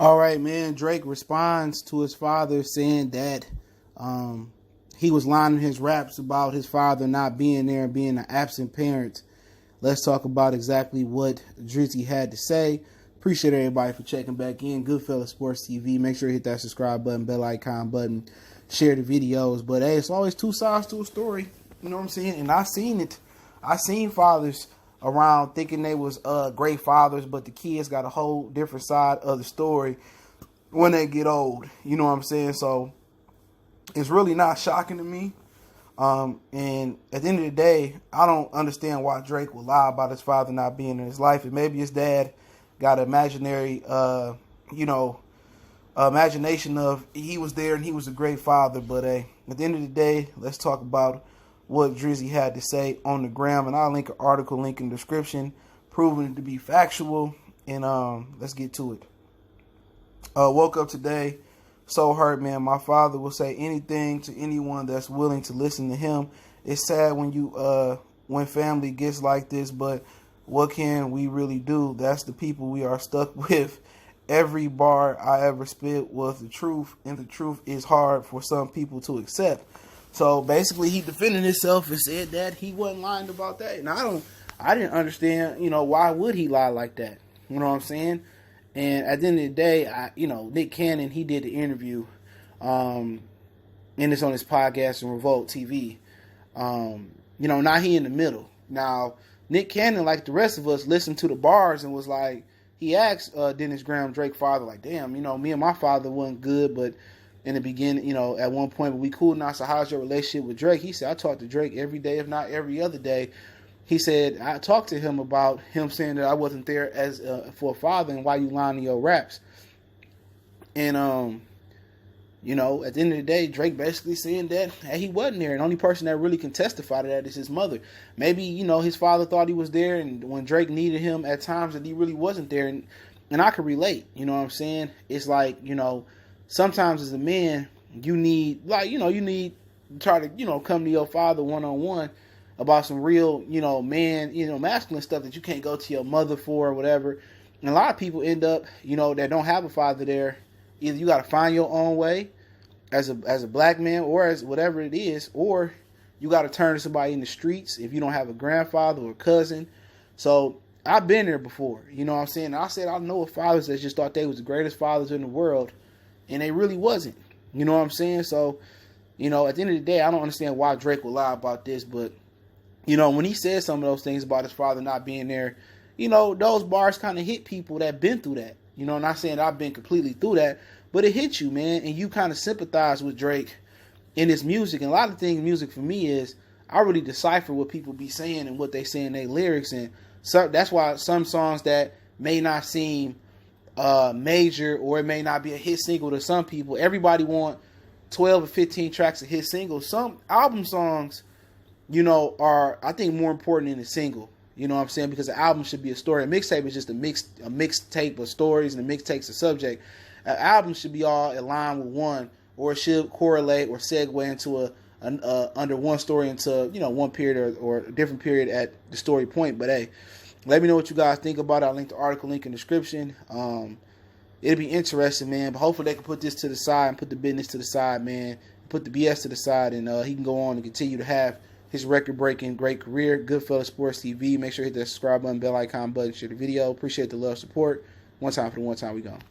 All right, man. Drake responds to his father saying that he was lying in his raps about his father not being there and being an absent parent. Let's talk about exactly what Drizzy had to say. Appreciate everybody for checking back in. Goodfellas Sports TV. Make sure you hit that subscribe button, bell icon button, share the videos. But hey, it's always two sides to a story. You know what I'm saying? And I seen it. I seen fathers around thinking they was great fathers, but the kids got a whole different side of the story when they get old. You know what I'm saying? So it's really not shocking to me. And at the end of the day, I don't understand why Drake would lie about his father not being in his life. And maybe his dad got an imaginary, imagination of he was there and he was a great father. But hey, at the end of the day, let's talk about what Drizzy had to say on the gram. And I'll link an article, link in the description, proving it to be factual. And let's get to it. Woke up today so hurt, man. My father will say anything to anyone that's willing to listen to him. It's sad when family gets like this, but what can we really do? That's the people we are stuck with. Every bar I ever spit was the truth, and the truth is hard for some people to accept. So basically, he defended himself and said that he wasn't lying about that. And I didn't understand, why would he lie like that? You know what I'm saying? And at the end of the day, Nick Cannon, he did the interview, and it's on his podcast and Revolt TV. Now he in the middle. Now, Nick Cannon, like the rest of us, listened to the bars and was like, he asked Dennis Graham, Drake's father, like, damn, me and my father wasn't good, but in the beginning, at one point, but we cool now, so how's your relationship with Drake? He said, I talk to Drake every day, if not every other day. He said, I talked to him about him saying that I wasn't there as for a father and why you lying in your raps. And, at the end of the day, Drake basically saying that he wasn't there. And the only person that really can testify to that is his mother. Maybe, his father thought he was there, and when Drake needed him at times that he really wasn't there. And I could relate, you know what I'm saying? It's like, sometimes as a man, you need to try to, come to your father one-on-one about some real, masculine stuff that you can't go to your mother for or whatever. And a lot of people end up, that don't have a father there. Either you got to find your own way as a black man or as whatever it is, or you got to turn to somebody in the streets if you don't have a grandfather or a cousin. So I've been there before, you know what I'm saying? I said I know of fathers that just thought they was the greatest fathers in the world, and they really wasn't. You know what I'm saying? So, at the end of the day, I don't understand why Drake will lie about this, but when he said some of those things about his father not being there, those bars kind of hit people that been through that. Not saying I've been completely through that, but it hit you, man, and you kind of sympathize with Drake in his music. And a lot of things music for me is I really decipher what people be saying and what they say in their lyrics, and so that's why some songs that may not seem major or it may not be a hit single to some people, everybody want 12 or 15 tracks of hit singles. Some album songs, are, I think, more important than a single. You know what I'm saying? Because the album should be a story. A mixtape is just a mixtape of stories, and a mixtape's a subject. An album should be all aligned with one, or it should correlate or segue into under one story into, one period or a different period at the story point. But hey, let me know what you guys think about it. I'll link the article, link in the description. It'll be interesting, man. But hopefully they can put this to the side and put the business to the side, man. Put the BS to the side, and he can go on and continue to have his record-breaking great career. Goodfellas Sports TV. Make sure you hit that subscribe button, bell icon button, share the video. Appreciate the love, support. One time for the one time we gone.